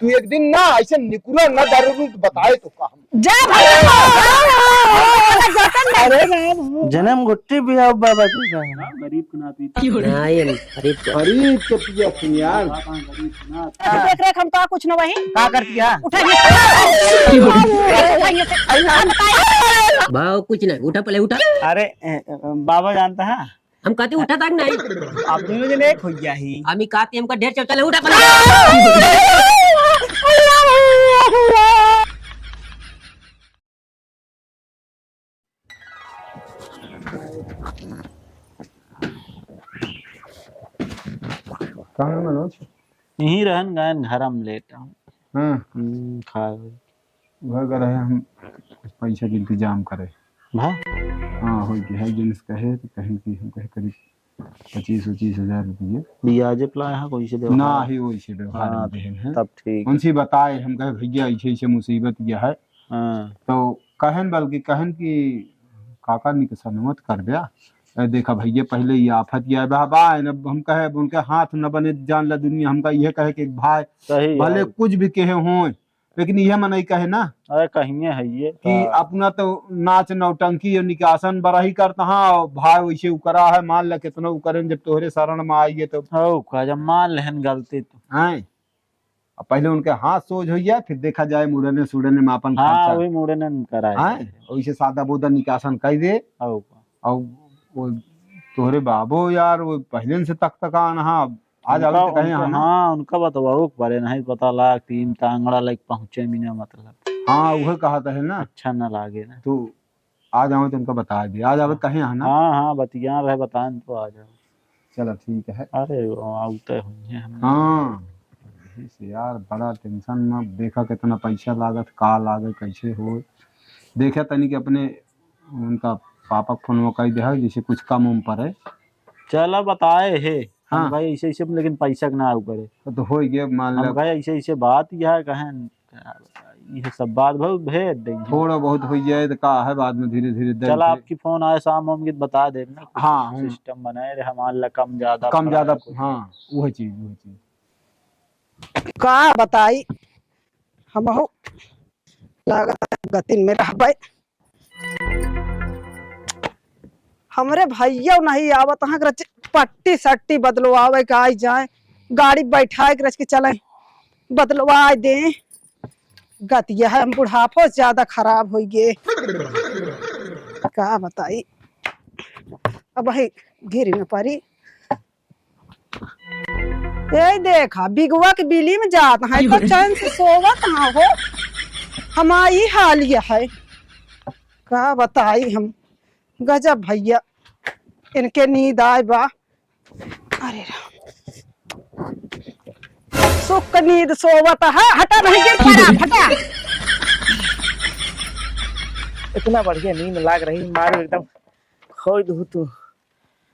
तू एक दिन ना ऐसे निकुला ना दारू तो बताए तो का जा अरे जन्म गुट्टी भी आओ बाबा जी का गरीब के नाती नहीं गरीब के पिया सुन यार गरीब के नात देख रेख हम तो कुछ न वही का करती है भाव कुछ नहीं, उठा पहले उठा। अरे बाबा जानता है हम कहते उठा तक नहीं, आप दोनों जने एक हो गया ही हम ही कहते हमका ढेर चल उठा पहले। कहाँ है मनोज? यहीं रहन गए घर हम लेटा हूँ हाँ खा घर का रहे हम कुछ पैसा के इंतजाम करे। भा हाँ हो गया है जिन्स कहे तो कहीं की हम कहे करीब 25-25 हजार रुपये ब्याज प्लाय है कोई से ना ही वो इसे व्यवहार हाँ, में है तब ठीक उनसे बताए हम कहे भैया ऐसे ऐसे मुसीबत यह है हाँ तो कहन बल्कि कहन की काका ने सनमत कर दिया देखा भैया पहले ये आफत यह बाबा हम कहे उनके हाथ न बने जान ला दुनिया हमका यह कहे कि भाई सही भले कुछ भी कहे हो लेकिन यह मन कहे ना अरे कहीं है ये कि अपना तो नाच नौटंकी और निकासन बड़ा ही करता हाँ भाई वैसे करा है मान ला कितना करें जब तोहरे शरण में आइए तो हो का जब मान लेहन गलती तो हैं पहले उनके हाथ सोच हो फिर देखा जाए मुड़ने सुड़ने में अपन हाँ वही मुड़े ने कराया वैसे सादा बोदा निकासन कर दे हो और वो तोहरे बाबो यार वो पहले से तक तकान हाँ आज आवे तो कहीं हाँ उनका बताओ परे नहीं पता लाग तीन टांगड़ा लाइक पहुंचे बिना मतलब हाँ वह कहा था है ना अच्छा ना लागे ना तो आ जाओ तो उनका बता दे आज आवे कहीं है ना हाँ हाँ बतिया रहे बताएं तो आ जाओ चलो ठीक है अरे आउते हुई है हाँ से यार बड़ा टेंशन में देखा कितना पैसा लागत का लागत कैसे हो देखा तनी कि अपने उनका पापा फोन में कही दे जैसे कुछ कम उम पर है चलो बताए है हाँ भाई ऐसे ऐसे लेकिन पैसा ना ऊपर तो हो गया मान लो भाई ऐसे ऐसे बात यह कहें ये सब बात बहुत भेज देंगे थोड़ा बहुत हो जाए तो का है बाद में धीरे धीरे चल आपकी फोन आए शाम हम बता देना हाँ सिस्टम बनाए रहे हमारे कम ज्यादा हाँ वही चीज का बताई हम हो लागत गतिन में रहबे हमरे भैया नहीं आवत हाँ पट्टी सट्टी बदलवावे के आई जाए गाड़ी बैठाए के रच के चले बदलवा दे गतिया है हम बुढ़ापो ज्यादा खराब हो गए का बताई अब भाई घिरी में पड़ी ये देखा बिगुआ के बिली में जात है तो चैन से सोवत हाँ हो हमारी हाल यह है का बताई हम गजब भैया इनके नींद आए बा अरे सुख नींद सोवत है हटा नहीं गिर पड़ा हटा इतना बढ़िया नींद लाग रही मारो एकदम खोई दू तू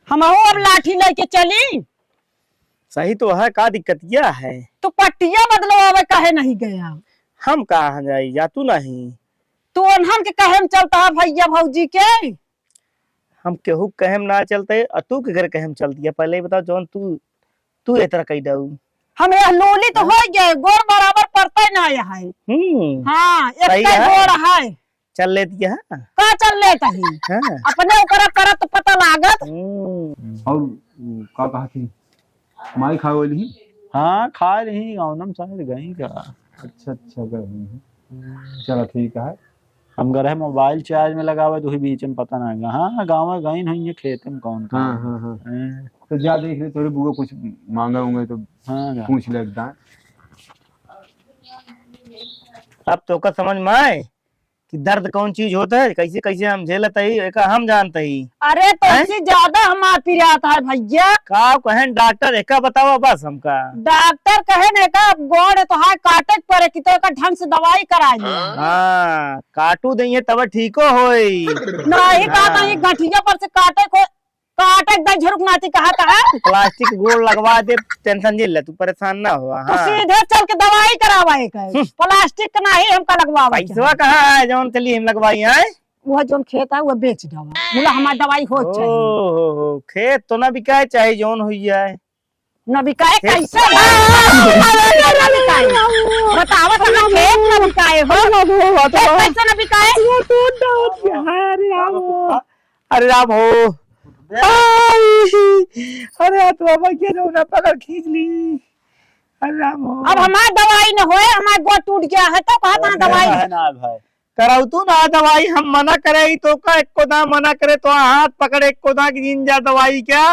हम अब लाठी लेके चली सही तो है का दिक्कत यह है तो पट्टिया बदलवावे काहे नहीं गया हम कहाँ जाई या तू नहीं तो अनहन के कहे में चलता है भैया भौजी के हम केहू कहे में ना चलते और तू के घर कहे में चलती है पहले बता जौन तू ए तरह कही दऊ हम यह लोली तो हो गए गोर बराबर पड़ता ना यहाँ हाँ एक गोर है चल लेती है का चल लेता ही अपने ऊपर करत तो पता लागत और का कहा थी माई खा वाली हाँ खा रही गाँव शायद गई का अच्छा गई चलो ठीक है हम गए मोबाइल चार्ज में लगावे तो बीच में पता ना हाँ गाँव में गई नहीं खेत में कौन हाँ तो जा देख ले थोड़े बुआ कुछ मांगा होंगे तो हाँ पूछ ले एकदम अब तो का समझ में आए कि दर्द कौन चीज होता है कैसे कैसे हम झेलते ही हम जानते ही अरे तो इससे ज्यादा हमार पिराता है भैया का कहें डॉक्टर एक बताओ बस हमका डॉक्टर कहे ने का गोड़ तो हाथ काटे पड़े कि तो का ढंग से दवाई करा ले हाँ काटू देंगे तब ठीक होई नहीं का नहीं गठिया पर से काटे को काटे दे झुरक नाती कहा था प्लास्टिक गोल लगवा दे टेंशन झेल ले तू परेशान ना हो तो सीधे चल के दवाई करावाए के प्लास्टिक नहीं हमका लगवावे पैसा कहाँ है जौन चली हम लगवाई है वो जोन खेत है वो बेच दवा बोला हमारी दवाई हो चाहिए खेत तो ना बिकाए चाहे जौन हुई है न बिकाए कैसे बतावा तो हम खेत न बिकाए हो कैसे न बिकाए अरे राम हो अरे तो बाबा के ना पकड़ खींच ली। अरे राम हो अब हमार दवाई न होए हमार गोड़ टूट गया है तो कहा था दवाई है ना भाई कराऊ तू ना दवाई हम मना करे तो का एक कोदा मना करे तो हाथ पकड़े एक कोदा की जिंजा दवाई क्या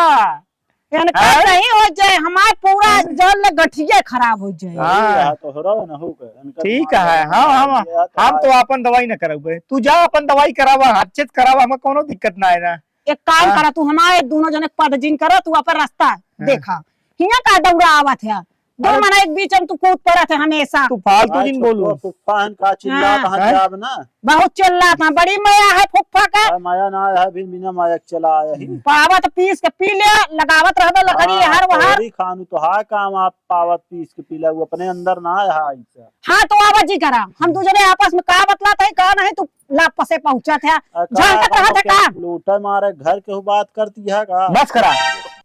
इनका नहीं हो जाए हमार पूरा जल गठिया खराब हो जाए हाँ। तो हो रहा ना हो कर ठीक है हाँ हम तो अपन दवाई न करावे तू जा अपन दवाई करावा हाथ करावा हमें कोनो दिक्कत ना है ना। एक काम करा तू हमारे दोनों जने पद जिन करो तू अपन रास्ता देखा हिया का दौड़ा आवत है दो मना एक बीच में तू कूद पड़ा थे हमेशा तू फालतू दिन बोलू फुफ्फान का चिल्ला हाँ। कहां जाब ना बहुत चिल्ला था बड़ी माया है फुफ्फा का माया ना है भी बिना माया के चला आया ही पावत पीस के पी ले लगावत रहबे लकड़ी हर वहार तोरी खानू तो हा काम आप पावत पीस के पीला वो अपने अंदर ना है ऐसा हाँ तो आवाज जी करा हम दूसरे आपस में का बतला था का नहीं तू लाप से पहुंचा था जान का कहा था का लूटा मारे घर के बात करती है का बस करा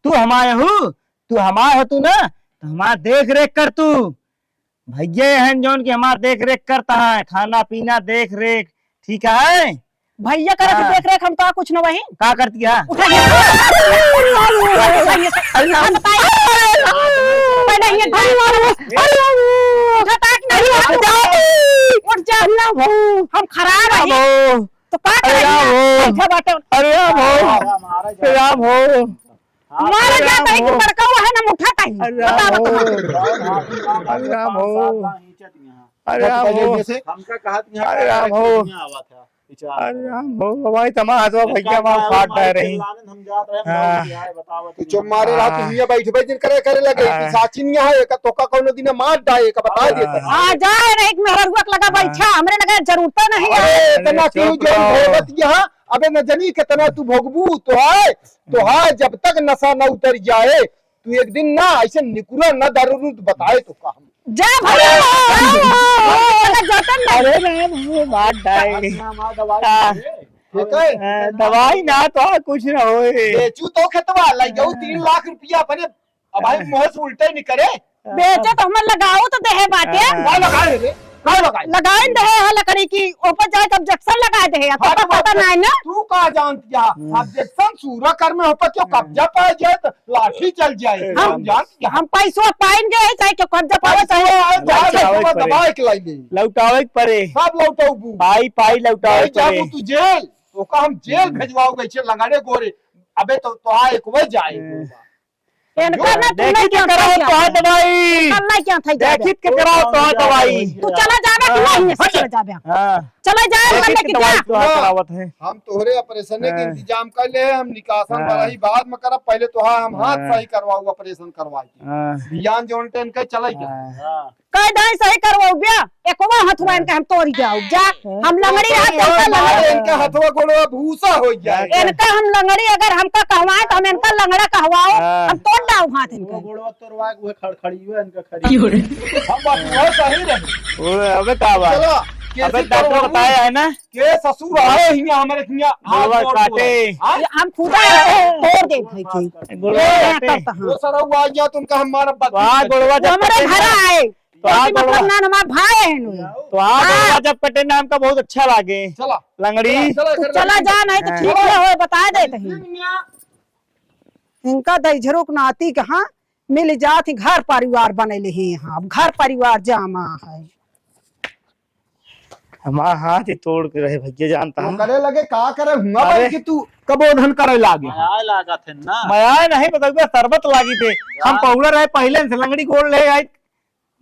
तू हमारे हो तू ना तो हमारा देख रेख कर तू भैया है जौन की हमारा देख रेख करता है खाना पीना देख रेख ठीक है भैया करे तो देख रेख हम तो कुछ न वही का करती है हम खराब है तो का अरे राम हो मारा जाता है कि बड़का हुआ है ना उठाता है अरे राम हो हमका कहा अरे राम हो अरे राम हो भाई तमाम भैया वहां फाट रह रही हम जात रहे बताओ तो जो मारे रहा तू हिया बैठ दिन करे लगे कि साचिन यहाँ है का तोका कोनो दिन मार डाए का बता देता आ जाए रे एक मेहर रुक लगा बैठा हमरे लगा जरूरत नहीं है इतना क्यों जो भोगत यहाँ अबे न जनी कितना तू भोगबू तो है जब तक नशा न उतर जाए तू एक दिन ना ऐसे निकुरा न दारू बताए तो का जा भैया अरे राम हो मार डाए दवाई ना तो कुछ ना होए बेचू तो खेतवा लग जाऊ 3 लाख रुपया अपने अब भाई मुंह से उल्टे नहीं करे बेचे तो हम लगाओ तो देहे बाटे लगाए रे लगाए दे है लकड़ी की ऊपर जाए तब जक्सन लगा दे है तो पता नहीं ना तू का जानती है ऑब्जेक्शन सूरा कर में होता क्यों कब्जा पाए जाए तो लाठी चल जाए हम जानती हम पैसों पाएंगे चाहे क्यों कब्जा पावे चाहे दबाए के लाई ले लौटावे परे सब लौटाऊ पाई लौटावे परे तू जेल तो का हम जेल भेजवाओ गए लगाने गोरे अबे तो एक वो जाए इनका ना तू देखित के कराओ तो दवाई नहीं क्या था देखित के कराओ तो दवाई तू चला जाबे कि नहीं चला जाबे हां चला जाए मरने की दवाई तो करावत है हम तोहरे ऑपरेशन के इंतजाम कर ले हम निकासन वाला ही बाद में करब पहले तो हम हाथ सही करवाऊ ऑपरेशन करवाई बियान जोन टेन के चले जा कह दे सही करवाऊ बिया एकवा हथवा इनके हम तोड़ जाऊ जा हम लंगड़ी हाथ इनके हथवा गोड़वा भूसा हो जाए इनका हम लंगड़ी अगर हमका कहवाए तो हम इनका लंगड़ा कहवाओ हम तोड़ दाऊ हाथ इनका गोड़वा तोड़वा के खड़खड़ी हुए इनका खड़ी हम बात वो सही रहे ओए अबे का बात चलो अबे डॉक्टर बताया है ना के ससुर आए हिया हमारे हिया गोड़वा काटे हम खुदा तोड़ दे भाई गोड़वा काटे वो सरा हुआ गया तुमका हमारा वहां गोड़वा जब हमारे घर आए तो आ मतलब ना हमारे भाई है नु तो आ गोड़वा जब कटे नाम का बहुत अच्छा लागे चला लंगड़ी तू चला जा नहीं तो ठीक ना हो बता दे कहीं इनका दैझरुक नाती कहाँ मिल जाती घर परिवार बनेले ही यहाँ अब घर परिवार जामा है हमारा हाथ ही तोड़ के रहे भैया जानता तो हूँ करे लगे का करे हुआ भाई कि तू कबोधन करे लागे आया लगा थे ना मैं नहीं बता शरबत लागी थे हम पहुला रहे पहले से लंगड़ी गोड़ ले आई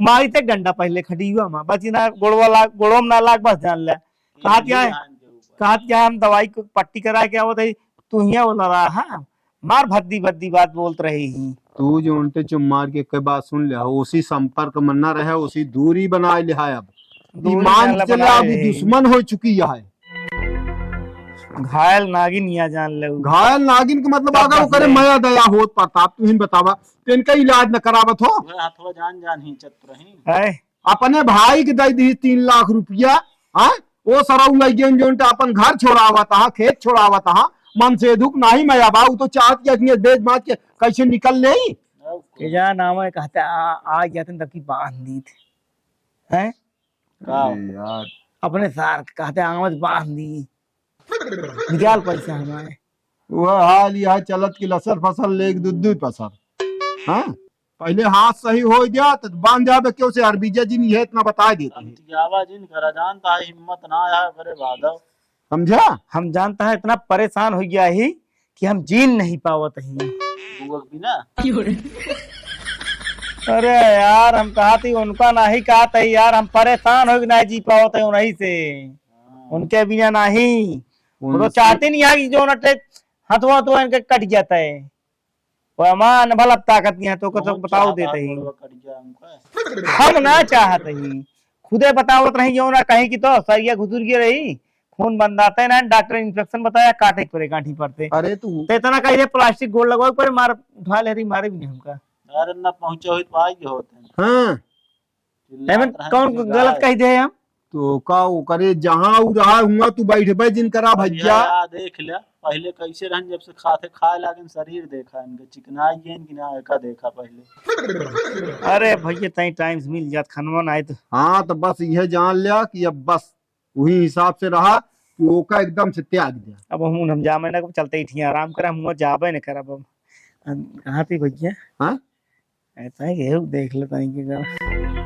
मारी थे डंडा पहले खड़ी हुआ मां बची ना गोड़ो में ना लाग बस जान ले कहा क्या हम दवाई को पट्टी करा के आवत है तू हिया बोल रहा हां मार भद्दी भद्दी बात बोलत रही ही तू जो उनटे चुम्मार के कई बात सुन ले उसी संपर्क में न रहे उसी दूरी बनाए ले अब ईमान चला अभी दुश्मन हो चुकी है घायल नागिन या जान ले घायल नागिन के मतलब अगर वो करे माया दया होत प्रताप तू ही बतावा तो इनका इलाज न करावत हो हाथवा जान ही चतुरही है अपने भाई के दे दी 3 लाख रुपया हाँ वो सरऊ लगियन जो अपन घर छोड़ावत हा खेत छोड़ावत हा मन से दुख नहीं माया बाबू तो चाहत के बेच बात के कैसे निकल ले क्या नाम है कहते आ गया तब की बांध दी थी हैं अरे यार अपने सार कहते आवाज बांध दी निकाल पैसा हमारे। वह हाल यह चलत की लसर फसल लेक दूध पसर। हाँ पहले हाथ सही हो गया तो बांध जाबे क्यों से यार बीजा जी नहीं है इतना बता देते हैं। अंतियावा जिन करा जानता है हिम्मत ना आया करे भादव। समझा। हम जानता है इतना परेशान हो गया ही कि हम जीन नहीं पावत ही। बुवक भी ना अरे यार हम कहा थी उनका नहीं कहा था यार, हम परेशान हो नहीं जी पावत है उन्हीं से, उनके बिना नहीं। वो तो चाहते नहीं है कि जो नटे हथवा तो इनके कट जाता है। वो अमान भला ताकत नहीं है तो कुछ बताओ देते ही। हम ना चाहते ही खुदे बतावत रही जो ना कहीं की तो सरिया घुसुर गई रही, खून बंद आता है ना, डॉक्टर इंफेक्शन बताया काटे पड़े गांठी पड़ते। अरे तू तो इतना कहीं प्लास्टिक गोल लगवाओ पर मार उठा ले रही, मारे भी नहीं हमका। अरे ना पहुंचे हुए तो आगे होते हैं। हाँ कौन गलत कह दे हम तो का वो करे जहाँ उ रहा हुआ तू बैठ बे जिन करा भैया। देख लिया पहले कैसे रहन जब से खाते खाए लागन शरीर देखा इनके चिकनाई ये इनकी ना का देखा पहले। अरे भैया तई टाइम्स मिल जात खनवन आए तो। हाँ तो बस यह जान लिया कि अब बस वही हिसाब से रहा कि वो का एकदम से त्याग दिया। अब हम जामे ना चलते ही ठिया आराम करा, हम जाबे न करब। अब कहाँ पे भैया? हाँ ऐसा है कि देख ले तई के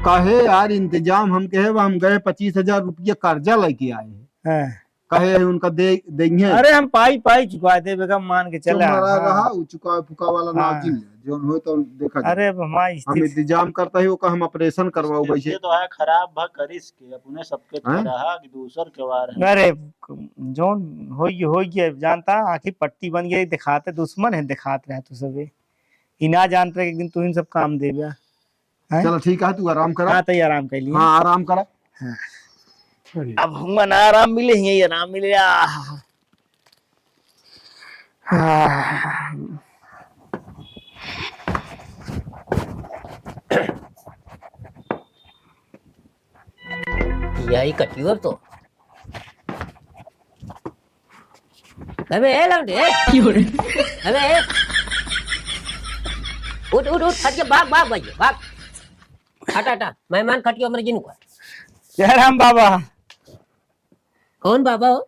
कहे यार इंतजाम हम कहे हम गए 25,000 रुपया कर्जा लेके आए हैं। हाँ। कहे उनका देंगे। अरे हम पाई चुका दे बेगम मान के चला। रहा उ चुका फुका वाला नाजिल जो हो तो देखा जाए। अरे हमारी हम इंतजाम करता है का हम ऑपरेशन करवाओ वैसे तो है खराब भ करिस के अपने सबके रहा कि दूसर के वार है। अरे जोन हो गया जानता आखिर पट्टी बन गई दिखाते दुश्मन है दिखाते रहे तू सबे ही ना जानते एक दिन तू इन सब काम दे गया। चलो ठीक है तू आराम करा। हाँ तो आराम कर लिया। हाँ आराम करा। हाँ। अब हम ना आराम मिले ही आराम मिले। यही कटियोर तो अबे ए लौंडे अबे उठ हट के भाग भैया भाग हटा मेहमान खटियो मेरे जिन को। जय राम बाबा। कौन बाबा हो?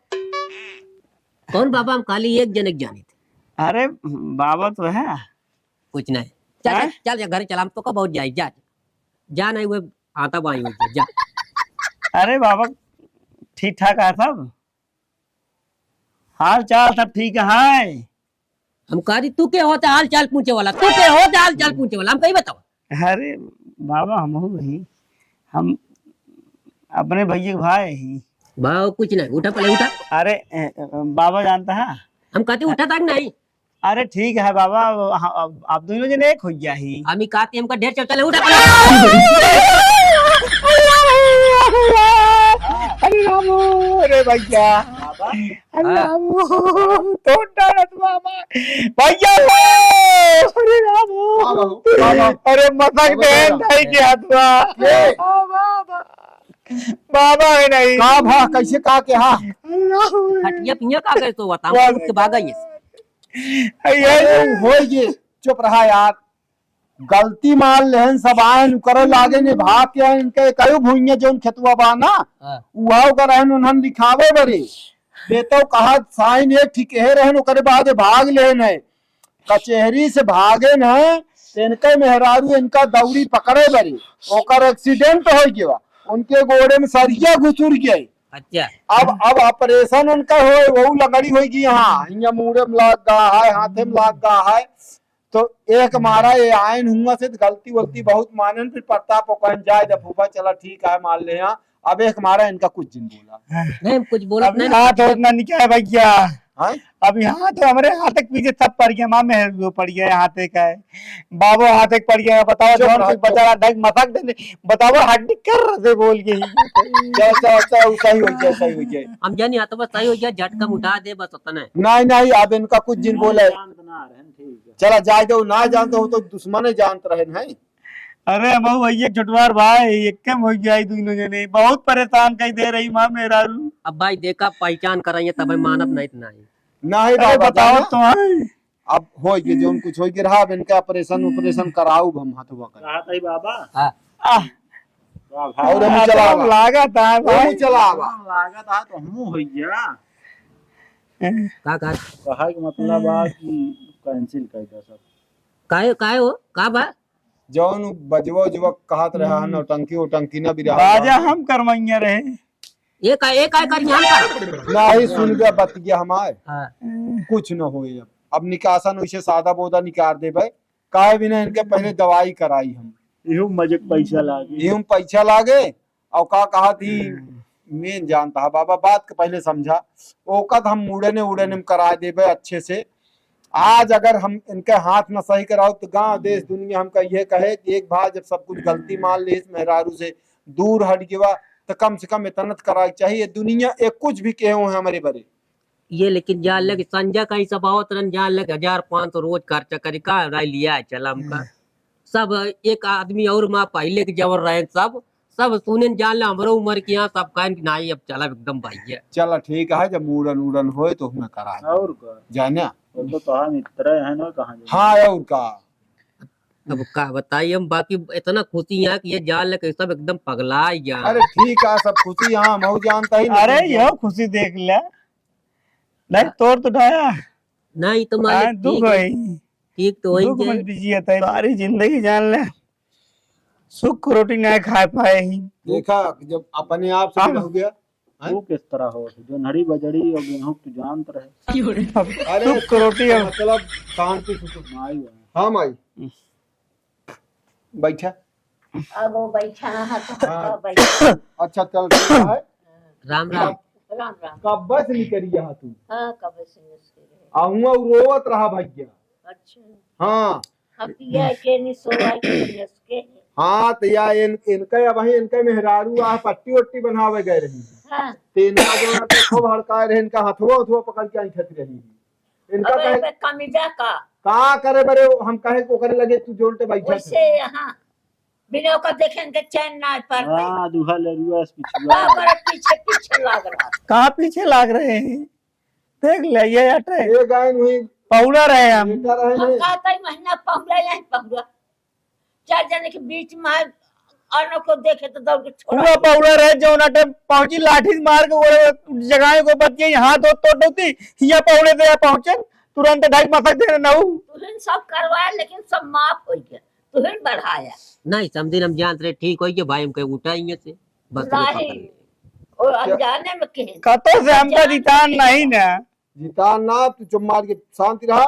कौन बाबा? हम खाली एक जनक जाने थे। अरे बाबा तो है कुछ नहीं। चल घर चला, हम तो का बहुत जाए जा नहीं वो आता बाई हो जा। अरे बाबा ठीक ठाक है सब, हाल चाल सब ठीक है। हम कहा तू के होते हाल चाल पूछे वाला, तू के होते हाल चाल पूछे वाला, हम कहीं बताओ। अरे बाबा हम वही हम अपने भैया भाई ही। भाव कुछ नहीं, उठा पहले उठा। अरे बाबा जानता है हम कहते उठा तक नहीं। अरे ठीक है बाबा आप दोनों जने एक हो गया ही। हम ही कहते हमका ढेर चल उठा पहले। अरे भैया तो बाबा भैया अरे मसक बहन नहीं किया बाबा है नहीं का भा कैसे का के हाँ खटिया पिया का करे तो बताओ उठ के भागा ये हो ये चुप रहा यार। गलती मान लेहन सब आयन करे लागे ने भाग के इनके कयो भुइया जोन खेतवा बाना उहाव का रहन उन्हन दिखावे बरे बेतो कहा साइन एक ठीक है रहन करे बाद भाग लेन है कचहरी से भागे न इनके मेहरारू इनका दौड़ी पकड़े बरे ओकर एक्सीडेंट हो गया, उनके गोड़े में सरिया घुसुर गई। अच्छा अब ऑपरेशन उनका हो वो लगड़ी होगी। हाँ यहाँ मुड़े में लग गया है, हाथे में लग गया है। तो एक मारा ये आयन हुआ से गलती वलती बहुत मानन फिर प्रताप जाए जब फूफा चला ठीक है मान ले। यहाँ अब एक मारा इनका कुछ दिन बोला नहीं, कुछ बोला नहीं। हाथ उतना नहीं क्या भैया अब यहाँ तो हमारे हाथ तक पीछे सब पड़ गया। माँ में पड़ गया हाथे का है, बाबू हाथे पड़ गया। बताओ जौन कुछ बचा ढंग मसक देने बताओ हड्डी कर रहे बोल के जैसा सही हो जाए सही हो जाए। हम जानी आता बस सही हो गया, झटका उठा दे बस उतना। नहीं अब इनका कुछ दिन बोले चला जाए दो ना जानते हो तो दुश्मन जानते रहे नहीं। अरे बहु भैया छुटवार भाई एक कम हो गया दोनों जने बहुत परेशान कहीं दे रही माँ मेरा। अब भाई देखा पहचान कराइए तब मानव नहीं इतना ही नहीं अरे बताओ तो अब हो गए जो कुछ हो गया रहा इनका ऑपरेशन कराऊ हम हाथवा कर बाबा हाँ और हम चलावा लागत है हम भाई चलावा लागत है तो हमू होइया का कहा के मतलब बा कि कैंसिल कर दे सब काय हो का बा जौन बजवा जुवा कहत रहा है नौटंकी ओटंकी ना भी रहा राजा हम करवैया रहे ये काय कर यहाँ कर ना ही सुन गया बत गया हमारे हाँ कुछ न होए अब निकासन वैसे सादा बोदा निकाल देबे काहे बिना इनके पहले दवाई कराई हम इहो मजे पैसा लागे यूं पैसा लागे और का कहा थी मैं जानता है बाबा बात के पहले समझा ओकत हम उड़ने उड़ने में करा देबे अच्छे से आज अगर हम इनके हाथ न सही कराओ तो गांव देश दुनिया हमका ये कहे कि एक भाई जब सब कुछ गलती मान ले इस मेहरारू से दूर हट गया तो कम से कम इतना कराई चाहिए दुनिया एक कुछ भी कहे हैं हमारे बड़े ये लेकिन जान लगे संजय का ही सब आवत रन जान लगे 1500 रोज खर्चा करी का राय लिया है चला हमका सब एक आदमी और माँ पहले के जवर रहे सब सब सुने जान ले हमारे उम्र की यहाँ सब कान की नाई अब चला एकदम भाई है चला ठीक है जब मुड़न उड़न होए तो हमें करा और का जाना वो तो हम मित्र है ना कहां जाए हाँ और का अब का बताइए हम बाकी इतना खुशी है कि ये जान लगे सब एकदम पगला गया अरे ठीक है सब खुशी यहाँ हम जानता ही नहीं। अरे यो खुशी देख ले नहीं तोड़ तो उठाया नहीं तो मालिक दुख है ठीक तो वही दुख मत दीजिए सारी जिंदगी जान ले सुख रोटी नहीं खा पाए ही देखा जब अपने आप से हो गया वो किस तरह हो जो नड़ी बजड़ी और गेहूं तू जानत रहे अरे सुख रोटी अब मतलब शांति से माई बा हाँ माई बैठा अब वो बैठा है तो हाँ। बैठा अच्छा चल ठीक है राम राम राम राम कब बस निकली यहाँ तू हाँ कब से मुश्किल आऊंगा रोवत रहा भैया है अच्छा हाँ हम पिया के नहीं सोवा के इसके हाँ तो या इनका या वही इनका मेहरारू आ पट्टी वट्टी बनावे गए रही हाँ ते इनका जो ना तो खूब हड़काए रहे इनका हथुआ हथुआ पकड़ के आई छत रही इनका अब कहे अब कमीजा का का करे बरे हम कहे को करे लगे तू जोड़ते बैठा वैसे यहाँ बिना का देखें के चैन ना पड़ते हां दुहा लरुआ से पिछुआ बाबर पीछे पीछे लग रहा कहाँ पीछे लाग रहे हैं देख ले ये अटे ये गाय हुई पौड़ा रहे हम बेटा रहे हम ने कहते महीना पहुला यहाँ पहुला चार जने के बीच में और को देखे तो दौड़ के छोड़ा हुआ पौड़ा रहे जो नटे पहुंची लाठी मार के वो जगह को बच गई हाथ तो तोड़ती या पौड़े ते पहुंचन तुरंत ढाई मसक दे नऊ तुहन सब करवाया लेकिन सब माफ हो गया तुहन बढ़ाया नहीं समझे हम जानते रहे ठीक हो गया भाई हम कहीं उठाएंगे से बस तुम्हें पकड़ नहीं ले। और अनजाने में कहे कतो से हमका जितान नहीं ना जीता ना तू चुप मार के शांति रहा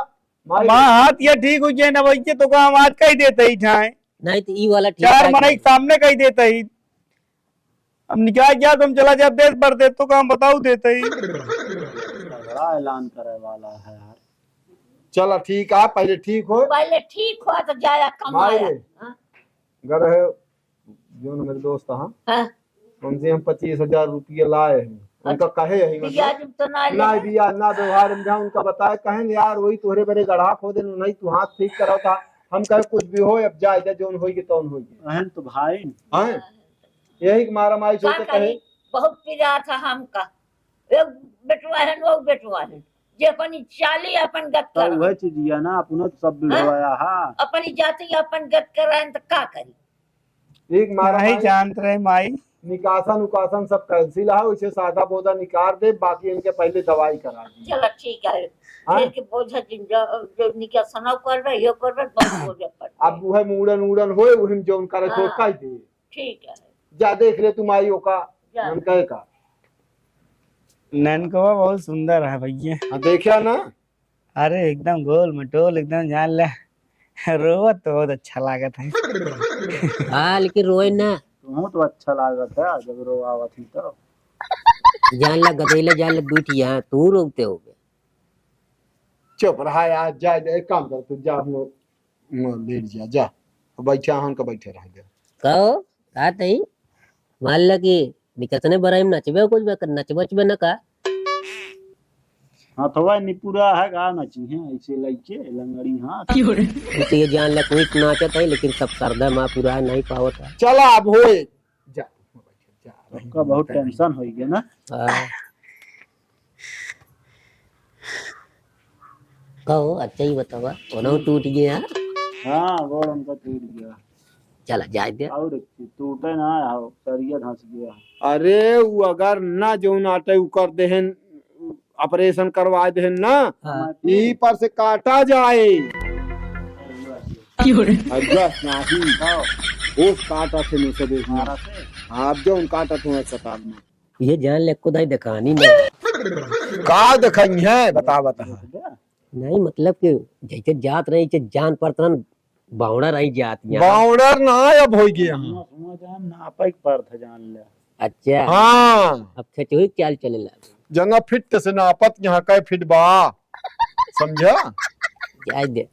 माई मां हाथ ये ठीक हो जाए ना वही तो हम आज कही देते ही ठाए नहीं तो ई वाला ठीक चार है मनाई सामने कही देते ही अब निकाह गया तुम चला जा देश भर दे तो काम बताओ देते ही बड़ा ऐलान करे वाला है यार चला ठीक है पहले ठीक हो पहले ठीक हुआ तो जाया कमाया मारे। हाँ? घर है जो न मेरे दोस्त हाँ हाँ? उनसे हम 25,000 रुपये लाए हैं उनका कहे है ब्याज तो ना ना ले दिया ना व्यवहार में जहाँ उनका बताया कहें यार वही तोहरे बड़े गढ़ा खो दे नहीं तू हाथ ठीक करो था हम कहे कुछ भी हो अब जाए जोन होगी तो होगी बहन तो भाई हैं यही मारा मारी क्या सोचे कहे करी बहुत प्यार था हमका एक बेटवा है वो बेटवा है जे अपनी चाली अपन गत तो कर वह चीज है ना अपनो तो सब बिड़वाया हां अपनी जाति अपन गत कर तो का करी एक मारा नहीं मारी जानते रहे माई निकासन उकासन सब कैंसिल है उसे सादा बोदा निकाल दे बाकी इनके पहले दवाई करा दी चलो ठीक है हाँ? फिर के बोझा जो निका सनाव कर रहे यो कर रहे बहुत बोझा पड़ अब वह मुड़न उड़न होए वही में जो उनका रखो हाँ। कह दे ठीक है जा देख ले तुम आइयो का जा। हम कहे का ननकवा बहुत सुंदर है भैया हाँ देखा ना अरे एकदम गोल मटोल एकदम जान ले रोवत तो बहुत अच्छा लागत है हाँ लेकिन रोए ना तुम तो अच्छा लागत है जब रोआवत ही तो जान ला गदेला जान ला बैठ यहाँ तू रोते हो गए चुप रहा यार जा एक काम कर तू जा हम लोग लेट जा बैठा हन का बैठे रह गया कहो रात ही मान ला कि निकसने बराई में नचबे कुछ बे नचबे न का हां थोड़ा निपुरा है गा नची है ऐसे लइके लंगड़ी हां तो ये जान ला कोई नाचत है लेकिन सब सरदा माँ पूरा नहीं पावत है चला अब होए जा सबका बहुत टेंशन हो गया ना हाँ। कहो अच्छा ही बतावा ओना टूट गया हां गोड़ उनका टूट गया चला जाए दे। और टूटे ना आओ सरिया धंस गया। अरे वो अगर ना जो नाटे उ कर देहन ऑपरेशन करवा देहन ना हाँ। यही पर से काटा जाए अजस नहीं उस काटा से नहीं सदे हमारा से आप जो उन काटा तुम अस्पताल में ये जान ले को दाई दिखानी नहीं। का दिखाई है बता नहीं मतलब कि जैसे जात रही जे जान पड़तन बावड़ा रही जात यहाँ। बाउंडर ना अब हो गया सुना जान नापा एक पर था जान ले। अच्छा हाँ अब खेचोई चाल चले लग जना फिट से नापत यहाँ का फिट बा समझा जाए दे।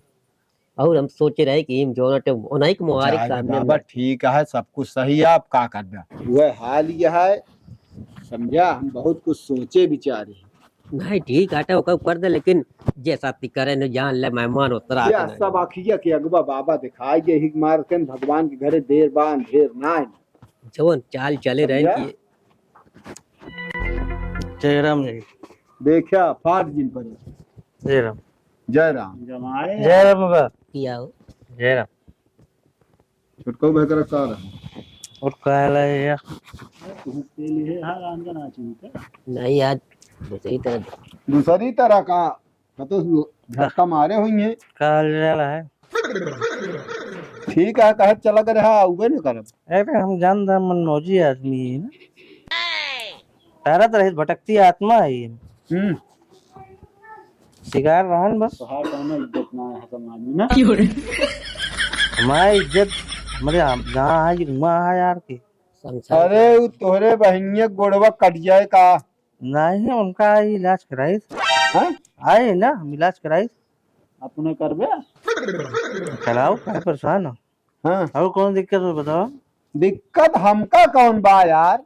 और हम सोचे रहे कि हम जो नटे ओनाई के मुबारक सामने बाबा ठीक है सब कुछ सही है आप का कर दे वह हाल यह है समझा हम बहुत कुछ सोचे विचारे नहीं ठीक आटा ओका कर दे लेकिन जैसा ती करे न जान ले मेहमान उतरा या सब आखिया के अगवा बाबा दिखाई के हिक मार के भगवान के घरे देर बान ढेर ना जवन चाल चले रहे समझा? कि जय राम जी। देखा फाट जिन पर जय राम। जय राम जमाए जय राम बाबा। किया हो। जय राम। छुटको भकर का और कहला या तू के लिए हर आंगन आ चिंता। नहीं आज दूसरी तरह दूसरी तरह का तो धक्का मारे हुई है कहला है। ठीक है कहे चला कर रहा उबे न करब अरे हम जानदा मनोजी आदमी है ना तारा तरह भटकती आत्मा है ये शिकार रहन बस तो हर कोनो इज्जत ना है समाज में ना। हमारी इज्जत हमारे जहाँ है वहाँ है यार की संसार अरे वो तोहरे बहनिया गोड़वा कट जाए का नहीं उनका इलाज कराई हैं? आए ना हम इलाज कराई अपने करबे कराओ क्या परेशान हो हाँ और कौन दिक्कत हो बताओ। दिक्कत हमका कौन बा यार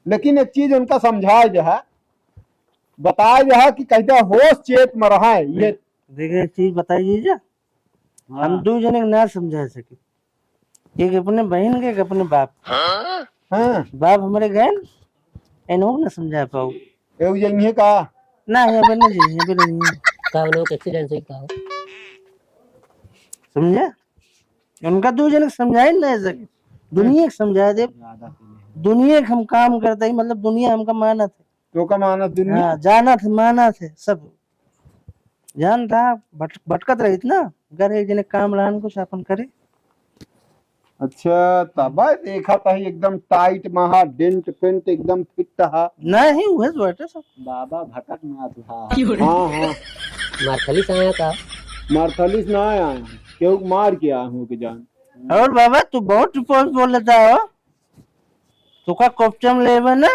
लेकिन एक चीज उनका समझाए जो है बताया जो है कि कैसे होश चेत में रहा है ये देखिए एक चीज बताइए जा हम दो जने ना समझा सके एक अपने बहन के एक अपने बाप हाँ बाप हमारे गए इन्हों ना समझा पाओ एगो यही का ना यहाँ पे नहीं यहाँ पे नहीं का लोग एक्सीडेंट से का हो। समझा उनका दो जने समझाए ना सके दुनिया के समझा दे दुनिया के हम काम करते ही मतलब दुनिया हमका माना थे तो का मानस दुनिया हाँ जाना थे माना थे सब जानता भटकत रही ना घर एक जने काम लान कुछ अपन करे अच्छा तब देखा था एकदम टाइट महा डेंट पेंट एकदम फिट था नहीं हुए तो बैठे सब बाबा भटक ना तू हाँ हाँ मारखली से आया था मारथलिस ना आया क्यों मार के आया हूँ के जान और बाबा तू बहुत रिपोर्ट बोल लेता हो तू का कोपचम ले ना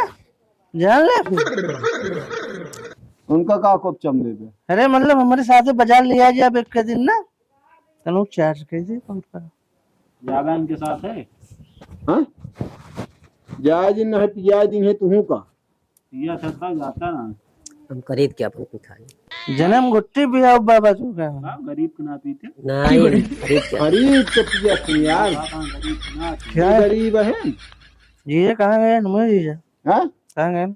जान ले उनका का कोप चम देवे अरे मतलब हमारे साथ बाजार लिया जाए अब एक दिन ना तनु चार्ज कर दे पहुंच पर जागा इनके साथ है हाँ जाय दिन है पिया दिन है तू का ये सस्ता जाता ना। हम खरीद के अपन को खाए जन्म गुट्टी भी आओ बाबा तू का गरीब के ना पीते नहीं खरीद के गरीब के पिया तू यार गरीब के ना क्या गरीब है जीजा कहाँ गए नमो जीजा हाँ कहाँ गए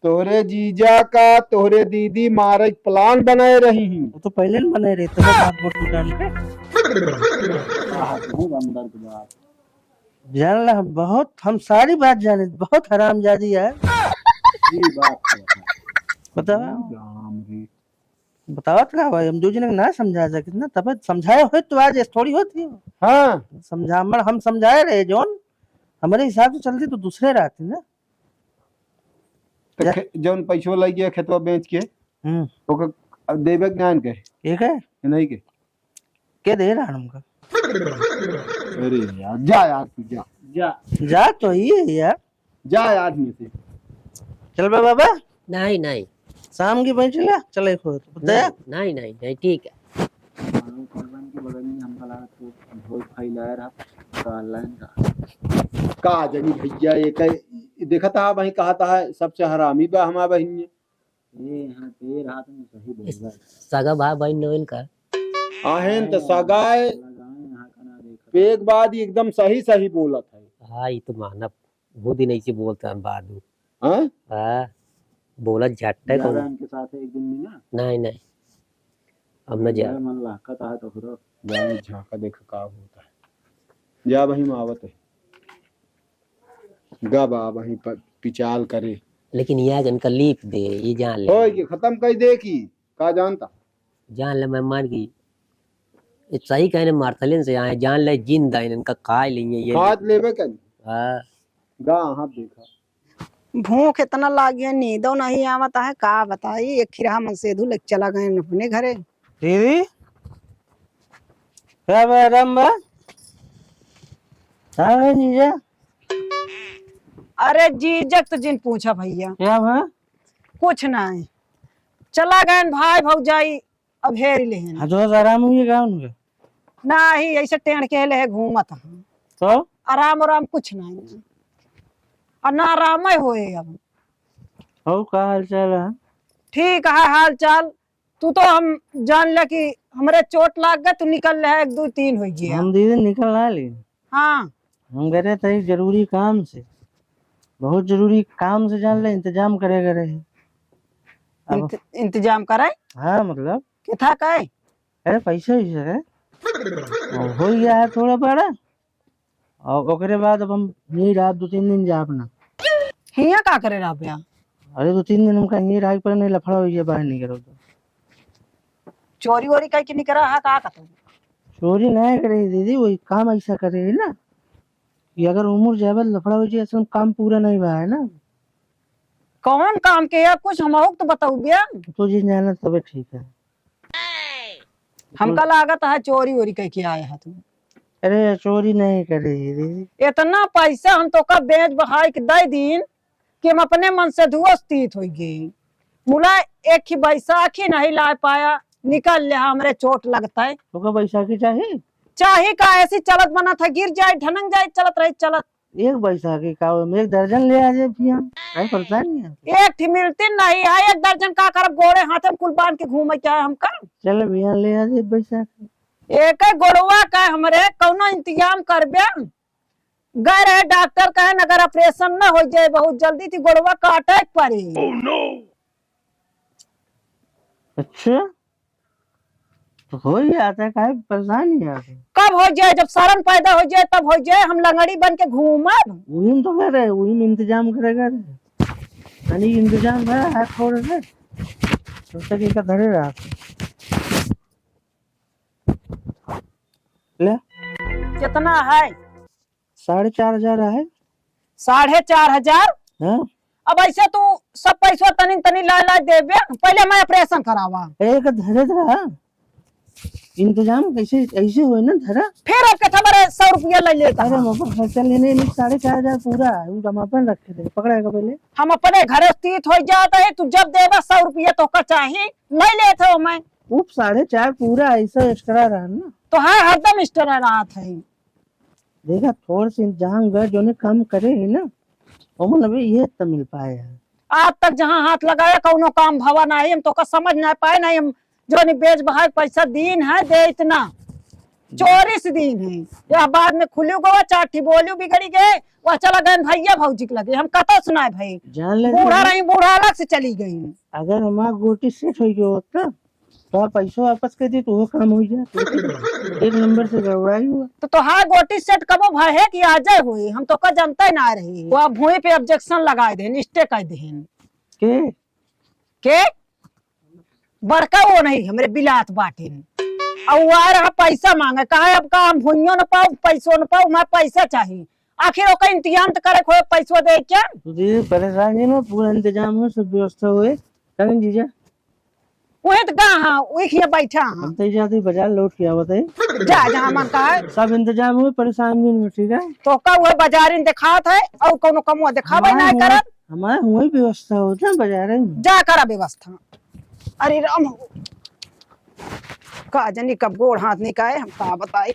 तोरे जीजा का तोरे दीदी मारे प्लान बनाए रही हैं वो तो पहले ही बने रहे थे बात बोट डाल के अंदर की बात जान ला बहुत हम सारी बात जाने बहुत हरामजादी है ये बात है। बताओ राम रे बताओ क्या भाई हम दो जने ना समझा सके ना तब समझाए हो तो आज थोड़ी होती हो हाँ समझा हम समझाए रहे जोन हमारे हिसाब से चलती तो दूसरे रहते ना तो जौन पैसो लग गया खेतवा बेच के ओकर देवे ज्ञान के ठीक है नहीं के क्या दे रहा हमका अरे यार जा यार तू जा जा जा तो ही है यार जा यार में से चल बे बाबा नहीं नहीं शाम की बहन चला चले खो तो बताया नहीं नहीं नहीं ठीक है मालूम करबन के बगल में हम कला तो बहुत फैलाया रहा ऑनलाइन का जनी भैया एक देखा था वही कहा था सबसे हरामी बा हमारा बहन ये यहाँ पे रहा तुम सही बोल रहा सगा भाई बहन नोइल का आहेन तो सगाए लगाए यहाँ का ना देखा पेग बाद ही एकदम सही सही बोलत है हाँ ये तो मानव वो दिन ऐसे बोलता है बाद हाँ हाँ बोला झट्टा को जागा इनके साथ है एक दिन में ना नहीं नहीं अब न जा मन लाकत है तो फिर जाए झाका देख का होता है जा वही मावत है गा बा वही पिचाल करे लेकिन यह इनका लीप दे ये जान ले होय कि खत्म कर दे की का जानता जान ले मैं मर गई ये सही कहने मार्थलिन से आए जान ले जिंदा इनका खा लेंगे ये खाद लेवे कर हाँ गा हाथ देखा भूख इतना लागी है, नींदो नहीं आवता है, का बताई। एक खिरा मन से धुल चला गए अपने घरे। दीदी क्या राम बा हाँ जीजा अरे जीजक तो जिन पूछा भैया क्या बा कुछ नहीं, चला गए भाई भौजाई अब हेर ले हाँ तो आराम हुई क्या उनके नहीं, ऐसे टेढ़ के ले घूमत हैं। तो आराम आराम कुछ नहीं और ना आराम होए। अब हो का हाल चाल है ठीक है हाल चाल। तू तो हम जान ले कि हमरे चोट लाग गए, तू निकल रहे 1 2 3 हो गया। हम दीदी निकल ना ली हाँ हम गए थे एक जरूरी काम से, बहुत जरूरी काम से जान ले इंतजाम करे करे अब इंतजाम करे। हाँ मतलब कि था कहे अरे पैसा ही है हो गया है थोड़ा बड़ा और ओकरे बाद अब हम यही रात 2 3 दिन जा अपना हिया का करे राबिया। अरे 2 3 दिन हम कहीं रात पर नहीं लफड़ा हुई है बाहर नहीं करो तो चोरी वोरी कहीं की नहीं करा है का कहते चोरी नहीं करे दीदी वही काम ऐसा करे है ना कि अगर उम्र जाए लफड़ा हो जाए असल काम पूरा नहीं हुआ है ना कौन काम के या कुछ हम तो बताऊ बिया। तो जी जाना तब ठीक है हमका लागत है चोरी वोरी कहीं की आए है तुम। अरे चोरी नहीं करे दीदी इतना पैसा हम तो का बेच बहाई के दे दिन कि हम अपने मन से धुआस्तीत हो गए। मुला एक ही बैसाखी नहीं ला पाया, निकल ले हमरे चोट लगता है। तो का बैसाखी चाहिए चाहे का ऐसी चलत बना था, गिर जाए ढनंग जाए चलत रही चलत। एक बैसाखी का में 1 दर्जन ले आ जाए भी हम कहीं परेशान नहीं है एक थी मिलती नहीं है, 1 दर्जन का करब गोड़े हाथ में कुल बांध के घूमे क्या हम कर। चल भैया ले आ जाए बैसाखी एक गोड़वा का हमरे कौनो इंतजाम करबे। गए रहे डॉक्टर कहे अगर ऑपरेशन न हो जाए बहुत जल्दी थी गोड़वा काटे पड़ी। अच्छा तो हो ही आता है काहे परेशान नहीं आते कब हो जाए, जब शरण पैदा हो जाए तब हो जाए, हम लंगड़ी बन के घूमब। वही तो कर रहे वही में इंतजाम करेगा यानी इंतजाम है थोड़ा सा तो तक का धरे रहा ले कितना है 4,500 है 4,500। हाँ अब ऐसे तू सब पैसा तनी तनी ला ला देबे, पहले मैं ऑपरेशन करावा एक धरे रहा इंतजाम कैसे ऐसे हुए ना धरा फिर आपके हमारे 100 रुपया ले लेता। अरे मोबाइल खर्चा लेने 4,500 पूरा है वो जमापन रखे थे पकड़ेगा पहले हम अपने घर स्थित हो जाते है, तू जब देगा 100 रुपया तो का चाहिए ले लेते हो। मैं उप 4,500 पूरा ऐसा एक्स्ट्रा रहा ना तो है हरदम स्टर रहा था। देखा थोड़ा सा इंतजाम कर जो ने काम करे है ना वो अभी ये तो मिल पाए है आज तक जहाँ हाथ लगाया कौनो काम भवा नहीं, हम तो का समझ नहीं पाए नहीं। हम जो नहीं बेच बहा पैसा दीन है दे इतना चोरी से दीन है या बाद में खुली गवा चाठी बोली बिगड़ी गए वह चला गए भैया भौजी के लगे। हम कता सुनाए भाई जान ले बूढ़ा रही बूढ़ा अलग से चली गई। अगर हमारा गोटी सेट हो गया तो आप पैसा वापस कर दी तो वो काम हो जाए 1 नंबर से गड़बड़ाई हुआ तो हाँ गोटी सेट कबो भाई है कि आज हुई, हम तो का जानता ही ना रही। वो भूमि पे ऑब्जेक्शन लगाए दे स्टे कर दे के बड़का वो नहीं हमरे बिलात बाटे और वो आ रहा पैसा मांगे कहा अब का हम भूइयों न पाऊ पैसों न पाऊ, मैं पैसा चाहिए। आखिर ओका इंतजाम तो करे खोए पैसों दे क्या तो दीदी परेशानी में पूरा इंतजाम हो सब व्यवस्था हुए करें जीजा वही तो कहा वही बैठा हाँ। हम तो जाते बाजार लौट के आवत है जा जहाँ मन का है सब इंतजाम हुए परेशान नहीं हुए ठीक है तो का वो बाजारी दिखात है और कोनो कमुआ दिखावे ना करत हमारे हुए व्यवस्था होता है बाजार में जा करा व्यवस्था। अरे राम का जनी कब गोड़ हाथ निकाय हम का बताई।